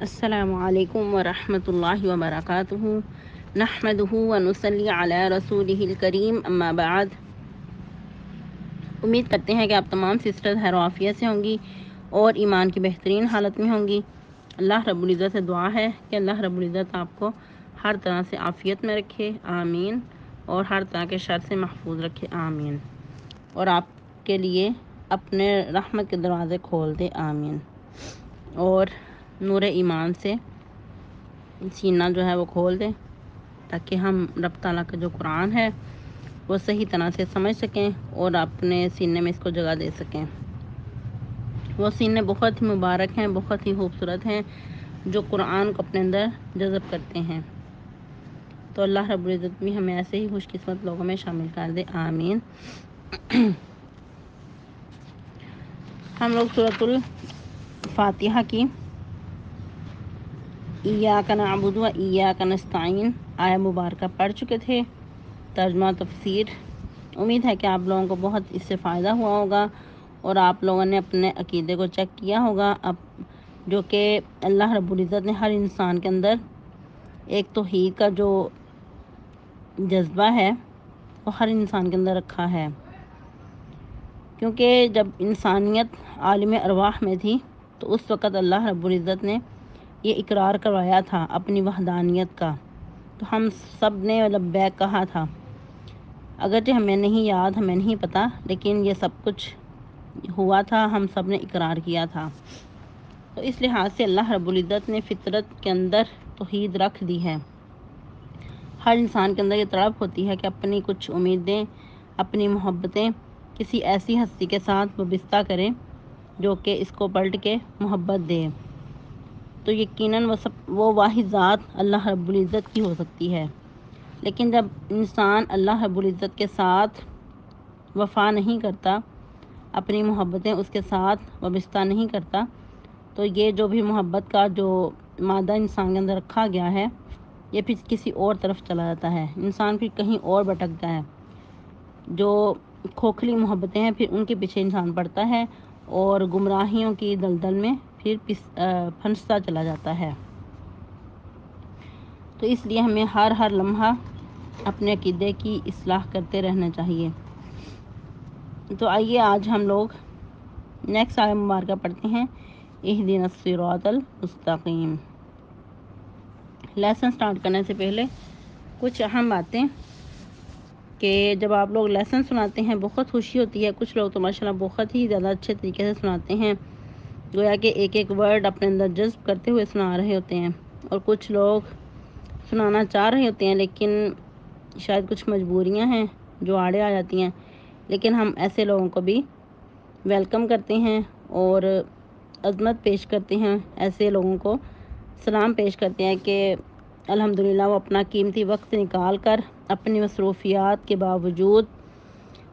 السلام علیکم ورحمۃ اللہ وبرکاتہ نحمدہ ونصلی علی رسولہ الکریم اما بعد۔ امید کرتے ہیں کہ آپ تمام سسٹرز خیر و عافیت سے ہوں گی اور ایمان کی بہترین حالت میں ہوں گی۔ اللہ رب العزت سے دعا ہے کہ اللہ رب العزت آپ کو ہر طرح سے عافیت میں رکھے، آمین، اور ہر طرح کے شر سے محفوظ رکھے، آمین، اور آپ کے لیے اپنے رحمت کے دروازے کھول دے، آمین، اور نور ایمان سے سینہ جو ہے وہ کھول دیں تاکہ ہم رب تعالیٰ کا جو قرآن ہے وہ صحیح طرح سے سمجھ سکیں اور اپنے سینے میں اس کو جگہ دے سکیں۔ وہ سینے بہت ہی مبارک ہیں، بہت ہی خوبصورت ہیں، جو قرآن کو اپنے اندر جذب کرتے ہیں۔ تو اللہ رب العزت بھی ہمیں ایسے ہی خوش قسمت لوگوں میں شامل کر دے، آمین۔ ہم لوگ سورۃ الفاتحہ کی ایاک نعبد و ایاک نستعین آیہ مبارکہ پڑھ چکے تھے، ترجمہ تفسیر۔ امید ہے کہ آپ لوگوں کو بہت اس سے فائدہ ہوا ہوگا اور آپ لوگوں نے اپنے عقیدے کو چیک کیا ہوگا، اب جو کہ اللہ رب العزت نے ہر انسان کے اندر ایک توحید کا جو جذبہ ہے وہ ہر انسان کے اندر رکھا ہے، کیونکہ جب انسانیت عالم ارواح میں تھی تو اس وقت اللہ رب العزت نے یہ اقرار کروایا تھا اپنی وحدانیت کا، تو ہم سب نے لبیک کہا تھا، اگرچہ ہمیں نہیں یاد، ہمیں نہیں پتہ، لیکن یہ سب کچھ ہوا تھا، ہم سب نے اقرار کیا تھا۔ تو اس لحاظ سے اللہ رب العزت نے فطرت کے اندر توحید رکھ دی ہے۔ ہر انسان کے اندر یہ تڑپ ہوتی ہے کہ اپنی کچھ امیدیں، اپنی محبتیں کسی ایسی ہستی کے ساتھ وابستہ کریں جو کہ اس کو پلٹ کے محبت دے، تو یقیناً وہ واحد ذات اللہ رب العزت کی ہو سکتی ہے۔ لیکن جب انسان اللہ رب العزت کے ساتھ وفا نہیں کرتا، اپنی محبتیں اس کے ساتھ وابستہ نہیں کرتا، تو یہ جو بھی محبت کا جو مادہ انسان کے اندر رکھا گیا ہے یہ پھر کسی اور طرف چلا جاتا ہے، انسان پھر کہیں اور بھٹکتا ہے۔ جو کھوکھلی محبتیں ہیں پھر ان کے پیچھے انسان پڑتا ہے اور گمراہیوں کی دلدل میں پھر پھنستا چلا جاتا ہے۔ تو اس لیے ہمیں ہر لمحہ اپنے عقیدے کی اصلاح کرتے رہنا چاہیے۔ تو آئیے آج ہم لوگ نیکسٹ آیہ مبارکہ پڑھتے ہیں، اہدنا الصراط المستقیم۔ لیسن سٹارٹ کرنے سے پہلے کچھ اہم باتیں کہ جب آپ لوگ لیسن سناتے ہیں بہت خوشی ہوتی ہے، کچھ لوگ تو ماشاءاللہ بہت ہی زیادہ اچھے طریقے سے سناتے ہیں، گویا کہ ایک ایک ورڈ اپنے اندر جذب کرتے ہوئے سنا رہے ہوتے ہیں، اور کچھ لوگ سنانا چاہ رہے ہوتے ہیں لیکن شاید کچھ مجبوریاں ہیں جو آڑے آ جاتی ہیں، لیکن ہم ایسے لوگوں کو بھی ویلکم کرتے ہیں اور عظمت پیش کرتے ہیں، ایسے لوگوں کو سلام پیش کرتے ہیں کہ الحمدللہ وہ اپنا قیمتی وقت نکال کر اپنی مصروفیات کے باوجود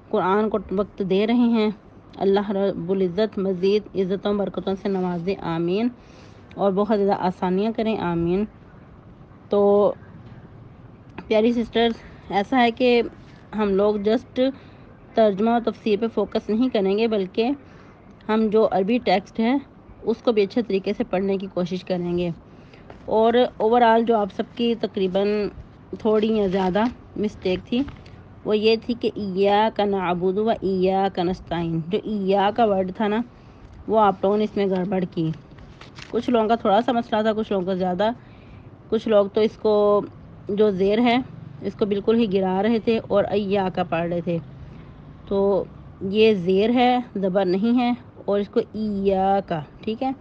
قرآن کو وقت دے رہے ہیں۔ اللہ رب العزت مزید عزتوں برکتوں سے نوازے، آمین، اور بہت زیادہ آسانیاں کریں، آمین۔ تو پیاری سسٹرز، ایسا ہے کہ ہم لوگ جسٹ ترجمہ و تفسیر پہ فوکس نہیں کریں گے، بلکہ ہم جو عربی ٹیکسٹ ہے اس کو بھی اچھے طریقے سے پڑھنے کی کوشش کریں گے، اور اوورآل جو آپ سب کی تقریباً تھوڑی یا زیادہ مسٹیک تھی وہ یہ تھی کہ ایاک نعبد و ایاک نستعین، جو ایاک کا ورڈ تھا نا وہ آپ لوگوں نے اس میں گڑبڑ کی، کچھ لوگوں کا تھوڑا سا مسئلہ تھا، کچھ لوگوں کا زیادہ، کچھ لوگ تو اس کو جو زیر ہے اس کو بالکل ہی گرا رہے تھے اور ایاک پڑھ رہے تھے، تو یہ زیر ہے، زبر نہیں ہے، اور اس کو ایاک، ٹھیک ہے،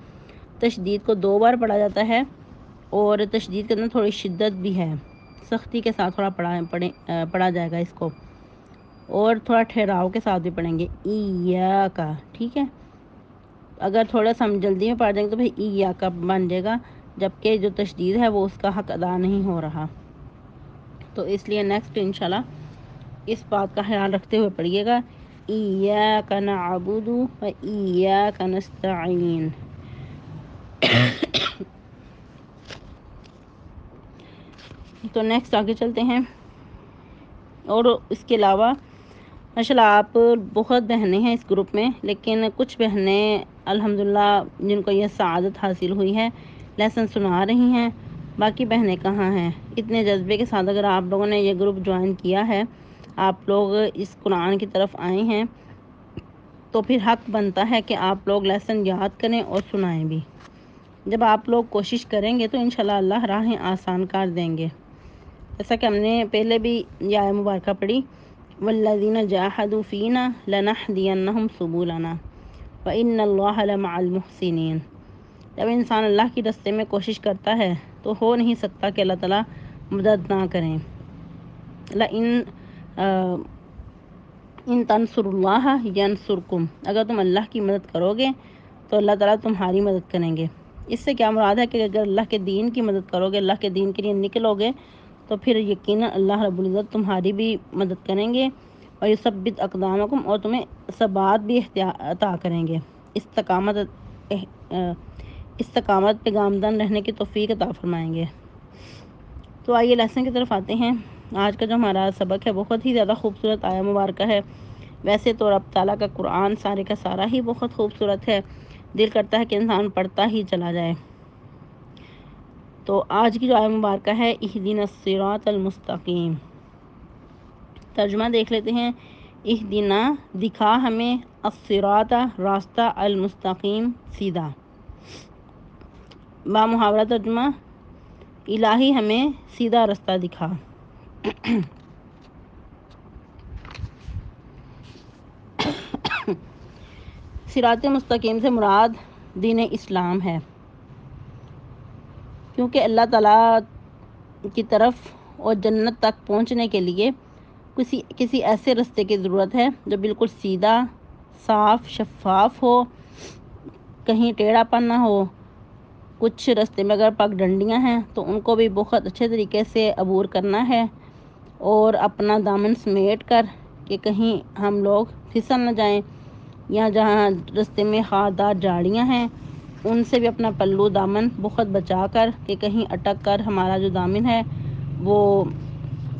تشدید کو 2 بار پڑھا جاتا ہے، اور تشدید کے اندر تھوڑی شدت بھی ہے، سختی کے ساتھ تھوڑا پڑھا جائے گا اس کو، اور تھوڑا ٹھہراؤ کے ساتھ بھی پڑھیں گے، ایاک، ٹھیک ہے۔ اگر تھوڑا سا ہم جلدی میں پڑھ دیں گے تو بھائی ایاک بن جائے گا، جبکہ جو تشدید ہے وہ اس کا حق ادا نہیں ہو رہا، تو اس لیے نیکسٹ انشاءاللہ اس بات کا خیال رکھتے ہوئے پڑھیے گا، ایاک نعبد و ایاک نستعین۔ تو نیکسٹ آگے چلتے ہیں، اور اس کے علاوہ ماشاءاللہ آپ بہت بہنیں ہیں اس گروپ میں، لیکن کچھ بہنیں الحمدللہ جن کو یہ سعادت حاصل ہوئی ہے لیسن سنا رہی ہیں، باقی بہنیں کہاں ہیں؟ اتنے جذبے کے ساتھ اگر آپ لوگوں نے یہ گروپ جوائن کیا ہے، آپ لوگ اس قرآن کی طرف آئے ہیں، تو پھر حق بنتا ہے کہ آپ لوگ لیسن یاد کریں اور سنائیں بھی۔ جب آپ لوگ کوشش کریں گے تو انشاءاللہ اللہ راہیں آسان کر دیں گے۔ جیسا کہ ہم نے پہلے بھی یہ آیت مبارکہ پڑھی، والذین جاہدوا فینا لنہدینہم سبلنا وان اللہ لمع المحسنین۔ جب انسان اللہ کی راستے میں کوشش کرتا ہے تو ہو نہیں سکتا کہ اللہ تعالیٰ مدد نہ کریں۔ ان تنصروا اللہ ینصرکم، اگر تم اللہ کی مدد کرو گے تو اللہ تعالیٰ تمہاری مدد کریں گے۔ اس سے کیا مراد ہے کہ اگر اللہ کے دین کی مدد کرو گے، اللہ کے دین کے لیے نکلو گے، تو پھر یقیناً اللہ رب العزت تمہاری بھی مدد کریں گے، اور یثبت اقدامکم، اور تمہیں ثبات بھی عطا کریں گے، استقامت پہ گامزن رہنے کی توفیق عطا فرمائیں گے۔ تو آئیے لیسن کی طرف آتے ہیں۔ آج کا جو ہمارا سبق ہے بہت ہی زیادہ خوبصورت آیت مبارکہ ہے۔ ویسے تو رب تعالیٰ کا قرآن سارے کا سارا ہی بہت خوبصورت ہے، دل کرتا ہے کہ انسان پڑھتا ہی چلا جائے۔ تو آج کی جو آیت مبارکہ ہے، اہدنا الصراط المستقیم، ترجمہ دیکھ لیتے ہیں۔ اہدنا، دکھا ہمیں، الصراط، راستہ، المستقیم، سیدھا۔ با محاورہ ترجمہ، الہی ہمیں سیدھا راستہ دکھا۔ صراط مستقیم سے مراد دین اسلام ہے، کیونکہ اللہ تعالیٰ کی طرف اور جنت تک پہنچنے کے لیے کسی ایسے راستے کی ضرورت ہے جو بالکل سیدھا، صاف، شفاف ہو، کہیں ٹیڑھا پن نہ ہو۔ کچھ راستے میں اگر پگ ڈنڈیاں ہیں تو ان کو بھی بہت اچھے طریقے سے عبور کرنا ہے، اور اپنا دامن سمیٹ کر کہ کہیں ہم لوگ پھسل نہ جائیں، یا جہاں راستے میں خاردار جھاڑیاں ہیں ان سے بھی اپنا پلو دامن بہت بچا کر کہ کہیں اٹک کر ہمارا جو دامن ہے وہ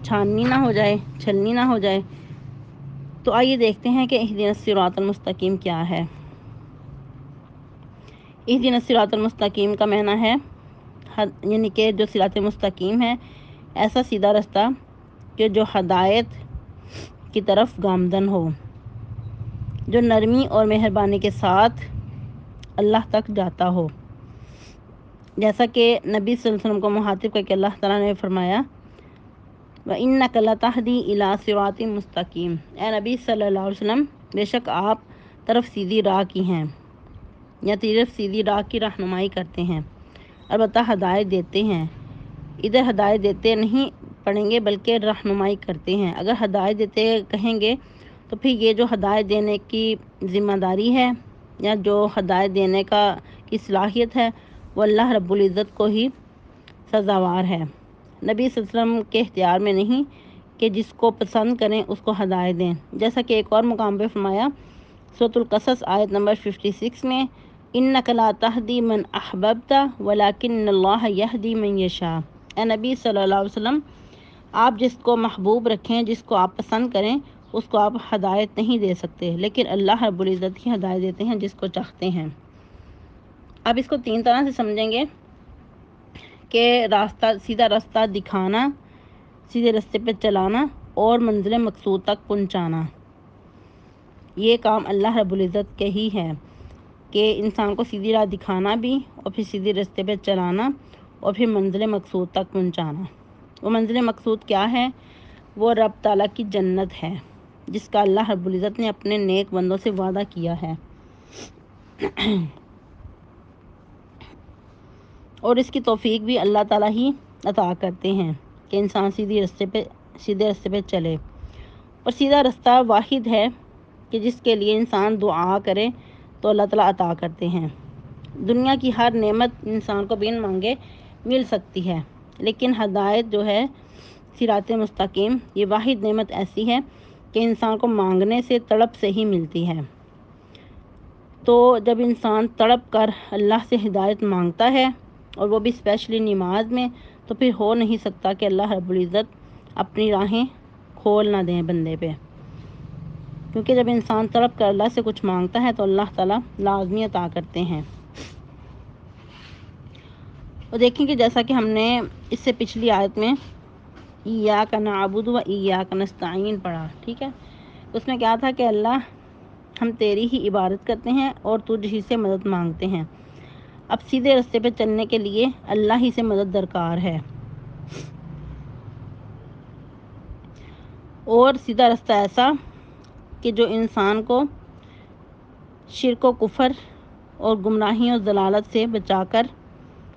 چھاننی نہ ہو جائے، چھلنی نہ ہو جائے۔ تو آئیے دیکھتے ہیں کہ اہدنا الصراط المستقیم کیا ہے۔ اہدنا الصراط المستقیم کا معنی ہے یعنی کہ جو صراط مستقیم ہے، ایسا سیدھا راستہ کہ جو ہدایت کی طرف گامزن ہو، جو نرمی اور مہربانی کے ساتھ اللہ تک جاتا ہو۔ جیسا کہ نبی صلی اللہ علیہ وسلم کو مخاطب کر کے اللہ تعالیٰ نے فرمایا، وَإِنَّكَ لَتَهْدِي إِلَىٰ صِرَاطٍ مُسْتَقِيمٍ، اے نبی صلی اللہ علیہ وسلم، بے شک آپ طرف سیدھی راہ کی ہیں، یا طرف سیدھی راہ کی رہنمائی کرتے ہیں، البتہ ہدایت دیتے ہیں۔ ادھر ہدایت دیتے نہیں پڑھیں گے بلکہ رہنمائی کرتے ہیں۔ اگر ہدایت دیتے کہیں گے تو پھر یہ جو ہدایت دینے کی ذمہ داری ہے یا جو ہدایت دینے کی صلاحیت ہے وہ اللہ رب العزت کو ہی سزاوار ہے، نبی صلی اللہ علیہ وسلم کے اختیار میں نہیں کہ جس کو پسند کریں اس کو ہدایت دیں۔ جیسا کہ ایک اور مقام پہ فرمایا سورۃ القصص آیت نمبر 56 میں، اِنَّكَ لَا تَهْدِي مَنْ أَحْبَبْتَ وَلَكِنَّ اللَّهَ يَهْدِي مَنْ يَشَاءُ، اے نبی صلی اللہ علیہ وسلم، آپ جس کو محبوب رکھیں، جس کو آپ پسند کریں، اس کو آپ ہدایت نہیں دے سکتے، لیکن اللہ رب العزت ہی ہدایت دیتے ہیں جس کو چاہتے ہیں۔ اب اس کو تین طرح سے سمجھیں گے کہ سیدھا راستہ دکھانا، سیدھے راستے پہ چلانا اور منزل مقصود تک پہنچانا۔ یہ کام اللہ رب العزت کے ہی ہے کہ انسان کو سیدھی راہ دکھانا بھی، اور پھر سیدھے راستے پہ چلانا، اور پھر منزل مقصود تک پہنچانا۔ وہ منزل مقصود کیا ہے؟ وہ رب تعالیٰ کی جنت ہے، جس کا اللہ رب العزت نے اپنے نیک بندوں سے وعدہ کیا ہے، اور اس کی توفیق بھی اللہ تعالیٰ ہی عطا کرتے ہیں کہ انسان سیدھے راستے پہ چلے۔ اور سیدھا راستہ واحد ہے کہ جس کے لیے انسان دعا کرے تو اللہ تعالیٰ عطا کرتے ہیں۔ دنیا کی ہر نعمت انسان کو بن مانگے مل سکتی ہے، لیکن ہدایت جو ہے صراط مستقیم، یہ واحد نعمت ایسی ہے کہ انسان کو مانگنے سے تڑپ سے ہی ملتی ہے۔ تو جب انسان تڑپ کر اللہ سے ہدایت مانگتا ہے، اور وہ بھی اسپیشلی نماز میں، تو پھر ہو نہیں سکتا کہ اللہ رب العزت اپنی راہیں کھول نہ دیں بندے پہ، کیونکہ جب انسان تڑپ کر اللہ سے کچھ مانگتا ہے تو اللہ تعالیٰ لازمی عطا کرتے ہیں۔ اور دیکھیں کہ جیسا کہ ہم نے اس سے پچھلی آیت میں ایاک نعبد و ایاک نستعین پڑھا، ٹھیک ہے، اس میں کیا تھا کہ اللہ ہم تیری ہی عبادت کرتے ہیں اور تجھ ہی سے مدد مانگتے ہیں۔ اب سیدھے راستے پہ چلنے کے لیے اللہ ہی سے مدد درکار ہے، اور سیدھا راستہ ایسا کہ جو انسان کو شرک و کفر اور گمراہی اور ضلالت سے بچا کر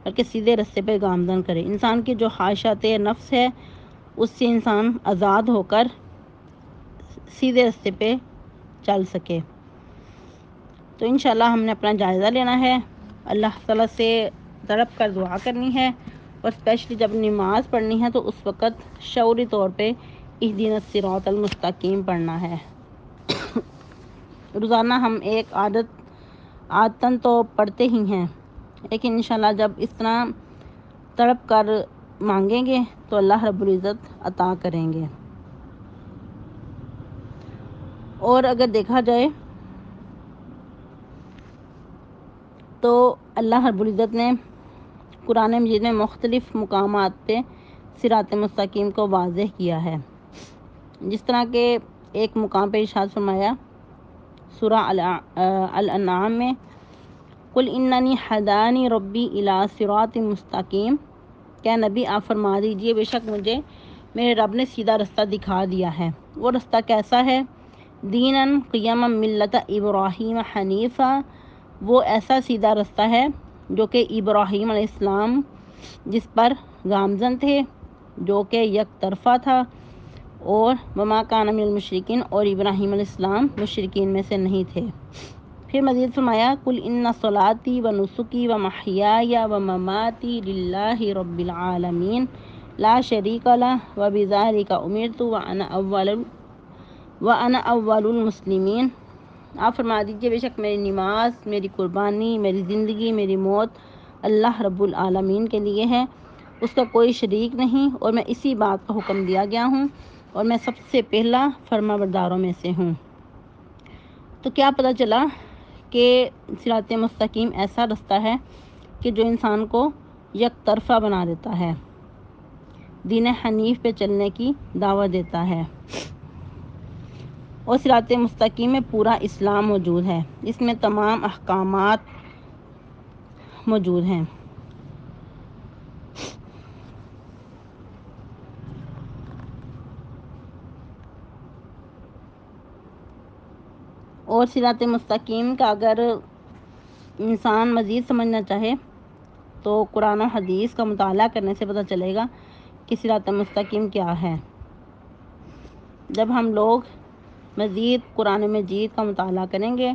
بلکہ سیدھے راستے پہ گامزن کرے۔ انسان کی جو خواہشات نفس ہے اس سے انسان آزاد ہو کر سیدھے راستے پہ چل سکے۔ تو انشاءاللہ ہم نے اپنا جائزہ لینا ہے، اللہ تعالیٰ سے تڑپ کر دعا کرنی ہے، اور اسپیشلی جب نماز پڑھنی ہے تو اس وقت شعوری طور پہ اہدنا الصراط المستقیم پڑھنا ہے۔ روزانہ ہم ایک عادتاً تو پڑھتے ہی ہیں، لیکن انشاءاللہ جب اس طرح تڑپ کر مانگیں گے تو اللہ رب العزت عطا کریں گے۔ اور اگر دیکھا جائے تو اللہ رب العزت نے قرآن مجید میں مختلف مقامات پہ صراط مستقیم کو واضح کیا ہے، جس طرح کہ ایک مقام پہ ارشاد فرمایا سورہ الانعام میں، قل اننی ہدانی ربی الی صراط مستقیم، کیا نبی آپ فرما دیجئے بے شک مجھے میرے رب نے سیدھا راستہ دکھا دیا ہے۔ وہ راستہ کیسا ہے؟ دیناً قیما ملت ابراہیم حنیفہ، وہ ایسا سیدھا راستہ ہے جو کہ ابراہیم علیہ السلام جس پر گامزن تھے، جو کہ یک طرفہ تھا، اور وما کان من المشرکین، اور ابراہیم علیہ السلام مشرکین میں سے نہیں تھے۔ پھر مزید فرمایا قل ان صلاتی و نسکی و محیای و مماتی للہ رب العالمین لا شریک لہ و بذالک امرت وانا اول المسلمین، آپ فرما دیجئے بے شک میری نماز، میری قربانی، میری زندگی، میری موت اللہ رب العالمین کے لیے ہے، اس کا کوئی شریک نہیں، اور میں اسی بات کا حکم دیا گیا ہوں، اور میں سب سے پہلا فرما برداروں میں سے ہوں۔ تو کیا پتہ چلا کہ صراط مستقیم ایسا راستہ ہے کہ جو انسان کو یک طرفہ بنا دیتا ہے، دین حنیف پہ چلنے کی دعوت دیتا ہے، اور صراط مستقیم میں پورا اسلام موجود ہے، اس میں تمام احکامات موجود ہیں۔ اور صراط مستقیم کا اگر انسان مزید سمجھنا چاہے تو قرآن و حدیث کا مطالعہ کرنے سے پتہ چلے گا کہ صراط مستقیم کیا ہے۔ جب ہم لوگ مزید قرآن مجید کا مطالعہ کریں گے،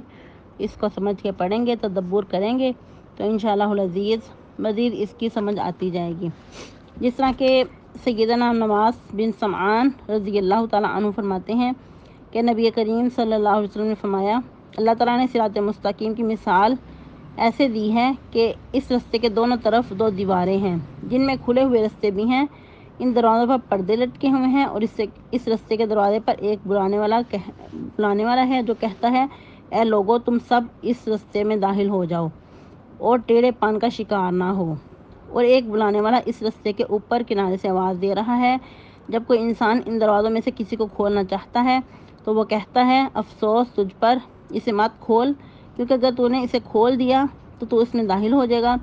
اس کو سمجھ کے پڑھیں گے، تدبر کریں گے، تو انشاءاللہ العزیز مزید اس کی سمجھ آتی جائے گی۔ جس طرح کہ سیدنا نواس بن سمعان رضی اللہ تعالیٰ عنہ فرماتے ہیں کہ نبی کریم صلی اللہ علیہ وسلم نے فرمایا، اللہ تعالیٰ نے صراط مستقیم کی مثال ایسے دی ہے کہ اس راستے کے دونوں طرف دو دیواریں ہیں جن میں کھلے ہوئے راستے بھی ہیں، ان دروازوں پر پردے لٹکے ہوئے ہیں، اور اس راستے کے دروازے پر ایک بلانے والا ہے جو کہتا ہے، اے لوگو تم سب اس راستے میں داخل ہو جاؤ اور ٹیڑھے پان کا شکار نہ ہو، اور ایک بلانے والا اس راستے کے اوپر کنارے سے آواز دے رہا ہے۔ جب کوئی انسان ان دروازوں میں سے کسی کو کھولنا چاہتا ہے تو وہ کہتا ہے، افسوس تجھ پر، اسے مت کھول، کیونکہ اگر تو نے اسے کھول دیا تو اس میں داخل ہو جائے گا۔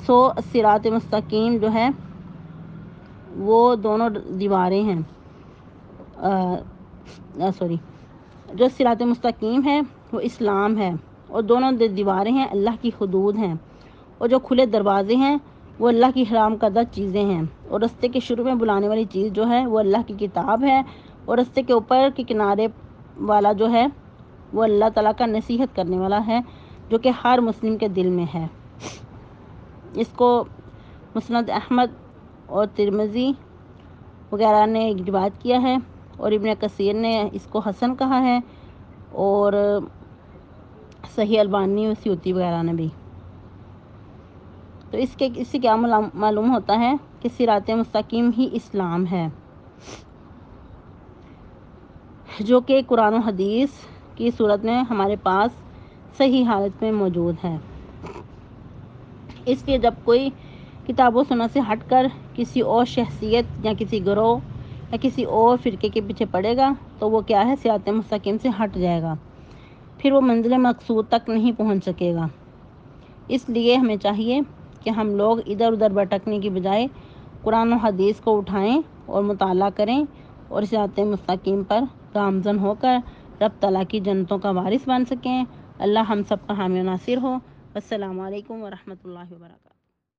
سو صراط مستقیم جو ہے وہ دونوں دیواریں ہیں، جو صراط مستقیم ہے وہ اسلام ہے، اور دونوں دیواریں ہیں اللہ کی حدود ہیں، اور جو کھلے دروازے ہیں وہ اللہ کی حرام کردہ چیزیں ہیں، اور راستے کے شروع میں بلانے والی چیز جو ہے وہ اللہ کی کتاب ہے، اور راستے کے اوپر کے کنارے والا جو ہے وہ اللہ تعالیٰ کا نصیحت کرنے والا ہے، جو کہ ہر مسلم کے دل میں ہے۔ اس کو مسند احمد اور ترمذی وغیرہ نے روایت کیا ہے، اور ابن کثیر نے اس کو حسن کہا ہے، اور صحیح البانی و سیوطی وغیرہ نے بھی۔ تو اس سے کیا معلوم ہوتا ہے کہ صراط مستقیم ہی اسلام ہے، جو کہ قرآن و حدیث کی صورت میں ہمارے پاس صحیح حالت میں موجود ہے۔ اس لیے جب کوئی کتاب و سنت سے ہٹ کر کسی اور شخصیت یا کسی گروہ یا کسی اور فرقے کے پیچھے پڑے گا تو وہ کیا ہے، صراط مستقیم سے ہٹ جائے گا، پھر وہ منزل مقصود تک نہیں پہنچ سکے گا۔ اس لیے ہمیں چاہیے کہ ہم لوگ ادھر ادھر بھٹکنے کی بجائے قرآن و حدیث کو اٹھائیں اور مطالعہ کریں اور صراط مستقیم پر گامزن ہو کر رب تعالیٰ کی جنتوں کا وارث بن سکیں۔ اللہ ہم سب کا حامی و ناصر ہو۔ السلام علیکم ورحمۃ اللہ وبرکاتہ۔